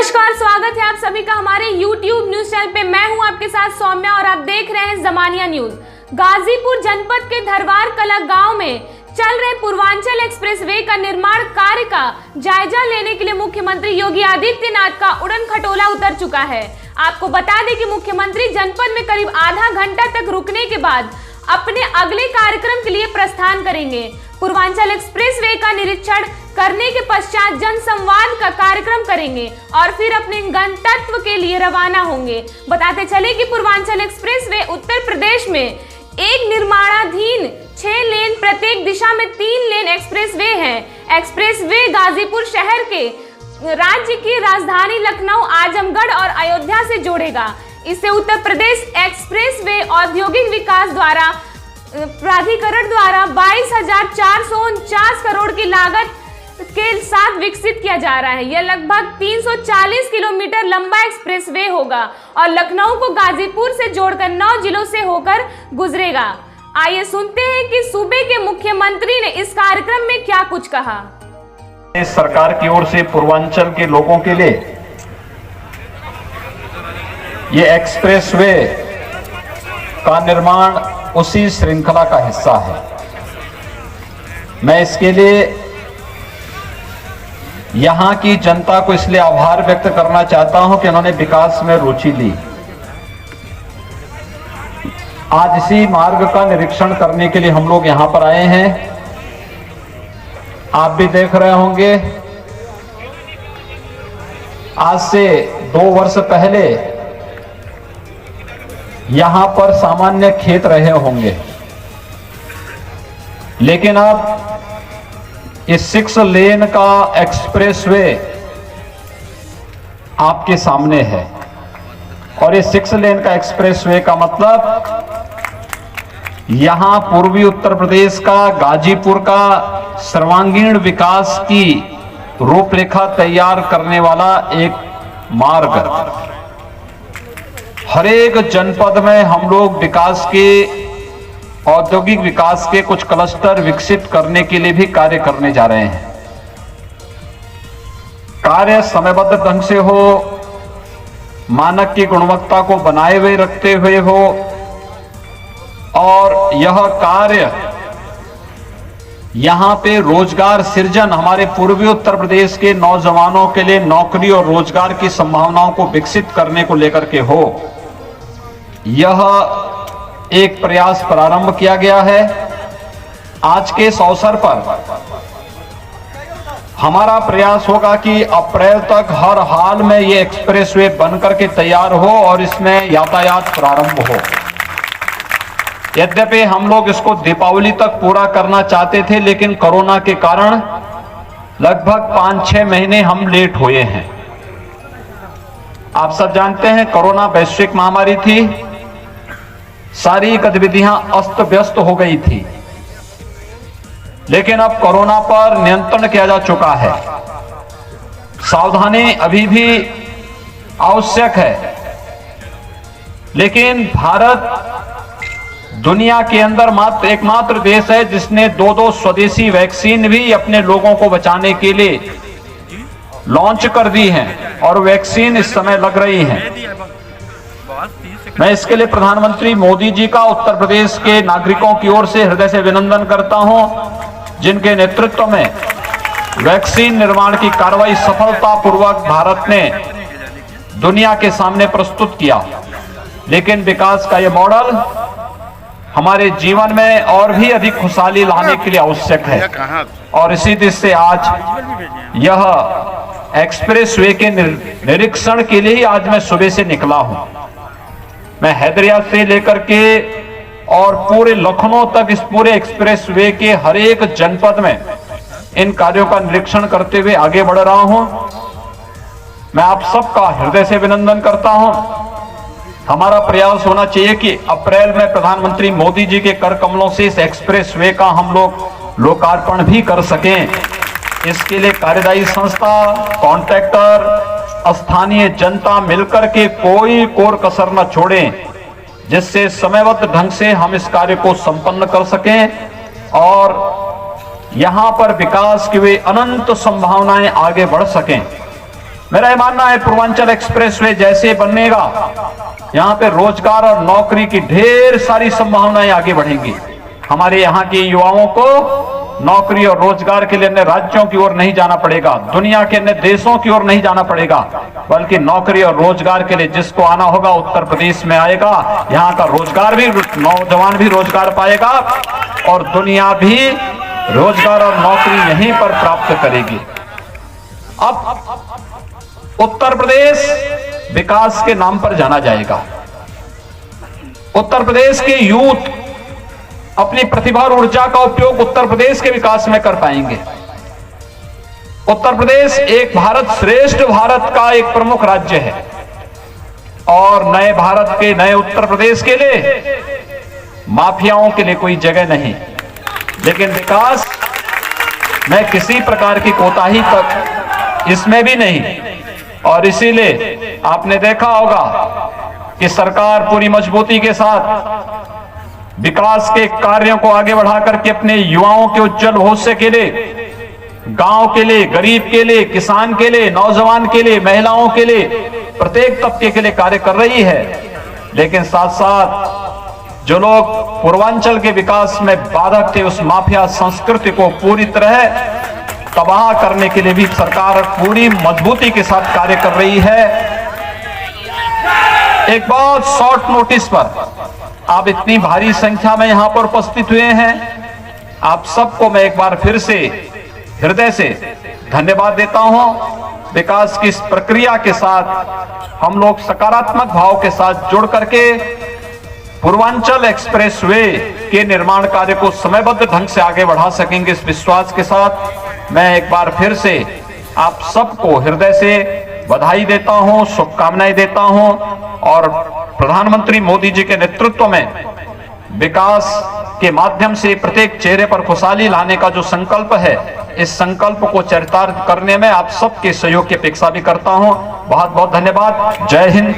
नमस्कार, स्वागत है आप सभी का हमारे YouTube न्यूज चैनल पे। मैं हूं आपके साथ सौम्या और आप देख रहे हैं जमानिया न्यूज। गाजीपुर जनपद के धरवार कला गांव में चल रहे पूर्वांचल एक्सप्रेस वे का निर्माण कार्य का जायजा लेने के लिए मुख्यमंत्री योगी आदित्यनाथ का उड़न खटोला उतर चुका है। आपको बता दें कि मुख्यमंत्री जनपद में करीब आधा घंटा तक रुकने के बाद अपने अगले कार्यक्रम के लिए प्रस्थान करेंगे। पूर्वांचल एक्सप्रेस वे का निरीक्षण करने के पश्चात जनसंवाद का कार्यक्रम करेंगे और फिर अपने गंतव्य के लिए रवाना होंगे। बताते चले कि पूर्वांचल एक्सप्रेस वे उत्तर प्रदेश में एक निर्माणाधीन 6 लेन प्रत्येक दिशा में 3 लेन एक्सप्रेस वे है। एक्सप्रेस वे गाजीपुर शहर के राज्य की राजधानी लखनऊ, आजमगढ़ और अयोध्या से जोड़ेगा। इससे उत्तर प्रदेश एक्सप्रेस वे औद्योगिक विकास द्वारा प्राधिकरण द्वारा 22,449 करोड़ की लागत के साथ विकसित किया जा रहा है। यह लगभग 340 किलोमीटर लंबा एक्सप्रेस वे होगा और लखनऊ को गाजीपुर से जोड़कर 9 जिलों से होकर गुजरेगा। आइए सुनते हैं कि सूबे के मुख्यमंत्री ने इस कार्यक्रम में क्या कुछ कहा। इस सरकार की ओर से पूर्वांचल के लोगों के लिए ये एक्सप्रेस वे का निर्माण उसी श्रृंखला का हिस्सा है। मैं इसके लिए यहां की जनता को इसलिए आभार व्यक्त करना चाहता हूं कि उन्होंने विकास में रुचि ली। आज इसी मार्ग का निरीक्षण करने के लिए हम लोग यहां पर आए हैं। आप भी देख रहे होंगे, आज से 2 वर्ष पहले यहां पर सामान्य खेत रहे होंगे, लेकिन अब इस 6 लेन का एक्सप्रेसवे आपके सामने है। और इस 6 लेन का एक्सप्रेसवे का मतलब यहां पूर्वी उत्तर प्रदेश का, गाजीपुर का सर्वांगीण विकास की रूपरेखा तैयार करने वाला एक मार्ग। हर एक जनपद में हम लोग विकास के, औद्योगिक विकास के कुछ क्लस्टर विकसित करने के लिए भी कार्य करने जा रहे हैं। कार्य समयबद्ध ढंग से हो, मानक की गुणवत्ता को बनाए हुए रखते हुए हो और यह कार्य यहां पे रोजगार सृजन, हमारे पूर्वी उत्तर प्रदेश के नौजवानों के लिए नौकरी और रोजगार की संभावनाओं को विकसित करने को लेकर के हो, यह एक प्रयास प्रारंभ किया गया है। आज के इस अवसर पर हमारा प्रयास होगा कि अप्रैल तक हर हाल में यह एक्सप्रेसवे बनकर के तैयार हो और इसमें यातायात प्रारंभ हो। यद्यपि हम लोग इसको दीपावली तक पूरा करना चाहते थे, लेकिन कोरोना के कारण लगभग 5-6 महीने हम लेट हुए हैं। आप सब जानते हैं, कोरोना वैश्विक महामारी थी, सारी गतिविधियां अस्त व्यस्त हो गई थी, लेकिन अब कोरोना पर नियंत्रण किया जा चुका है। सावधानी अभी भी आवश्यक है, लेकिन भारत दुनिया के अंदर एकमात्र देश है जिसने 2 स्वदेशी वैक्सीन भी अपने लोगों को बचाने के लिए लॉन्च कर दी हैं और वैक्सीन इस समय लग रही हैं। मैं इसके लिए प्रधानमंत्री मोदी जी का उत्तर प्रदेश के नागरिकों की ओर से हृदय से अभिनंदन करता हूं, जिनके नेतृत्व में वैक्सीन निर्माण की कार्रवाई सफलतापूर्वक भारत ने दुनिया के सामने प्रस्तुत किया। लेकिन विकास का यह मॉडल हमारे जीवन में और भी अधिक खुशहाली लाने के लिए आवश्यक है और इसी दिशा से आज यह एक्सप्रेसवे के निरीक्षण के लिए ही आज मैं सुबह से निकला हूं। मैं हैदराबाद से लेकर के और पूरे लखनऊ तक इस पूरे एक्सप्रेसवे के हर एक जनपद में इन कार्यों का निरीक्षण करते हुए आगे बढ़ रहा हूं। मैं आप सबका हृदय से अभिनंदन करता हूं। हमारा प्रयास होना चाहिए कि अप्रैल में प्रधानमंत्री मोदी जी के कर कमलों से इस एक्सप्रेसवे का हम लोग लोकार्पण भी कर सकें। इसके लिए कार्यदायी संस्था, कॉन्ट्रैक्टर, स्थानीय जनता मिलकर के कोई कोर कसर न छोड़ें, जिससे समयबद्ध ढंग से हम इस कार्य को संपन्न कर सकें और यहां पर विकास की वे अनंत संभावनाएं आगे बढ़ सकें। मेरा ये मानना है पूर्वांचल एक्सप्रेसवे जैसे बनेगा, यहां पे रोजगार और नौकरी की ढेर सारी संभावनाएं आगे बढ़ेंगी। हमारे यहां के युवाओं को नौकरी और रोजगार के लिए अन्य राज्यों की ओर नहीं जाना पड़ेगा, दुनिया के अन्य देशों की ओर नहीं जाना पड़ेगा, बल्कि नौकरी और रोजगार के लिए जिसको आना होगा उत्तर प्रदेश में आएगा। यहां का रोजगार भी, नौजवान भी रोजगार पाएगा और दुनिया भी रोजगार और नौकरी यहीं पर प्राप्त करेगी। अब उत्तर प्रदेश विकास के नाम पर जाना जाएगा। उत्तर प्रदेश के यूथ अपनी प्रतिभा और ऊर्जा का उपयोग उत्तर प्रदेश के विकास में कर पाएंगे। उत्तर प्रदेश एक भारत श्रेष्ठ भारत का एक प्रमुख राज्य है और नए भारत के, नए उत्तर प्रदेश के लिए माफियाओं के लिए कोई जगह नहीं, लेकिन विकास में किसी प्रकार की कोताही तक इसमें भी नहीं। और इसीलिए आपने देखा होगा कि सरकार पूरी मजबूती के साथ विकास के कार्यों को आगे बढ़ा करके अपने युवाओं के उज्जवल भविष्य के लिए, गांव के लिए, गरीब के लिए, किसान के लिए, नौजवान के लिए, महिलाओं के लिए, प्रत्येक तबके के लिए कार्य कर रही है। लेकिन साथ साथ जो लोग पूर्वांचल के विकास में बाधक थे, उस माफिया संस्कृति को पूरी तरह तबाह करने के लिए भी सरकार पूरी मजबूती के साथ कार्य कर रही है। एक बहुत शॉर्ट नोटिस पर आप इतनी भारी संख्या में यहां पर उपस्थित हुए हैं, आप सबको मैं एक बार फिर से हृदय से धन्यवाद देता हूं। विकास की इस प्रक्रिया के साथ हम लोग सकारात्मक भाव के साथ जुड़ करके पूर्वांचल एक्सप्रेसवे के निर्माण कार्य को समयबद्ध ढंग से आगे बढ़ा सकेंगे। इस विश्वास के साथ मैं एक बार फिर से आप सबको हृदय से बधाई देता हूं, शुभकामनाएं देता हूं और प्रधानमंत्री मोदी जी के नेतृत्व में विकास के माध्यम से प्रत्येक चेहरे पर खुशहाली लाने का जो संकल्प है, इस संकल्प को चरितार्थ करने में आप सबके सहयोग की अपेक्षा भी करता हूं। बहुत बहुत धन्यवाद। जय हिंद,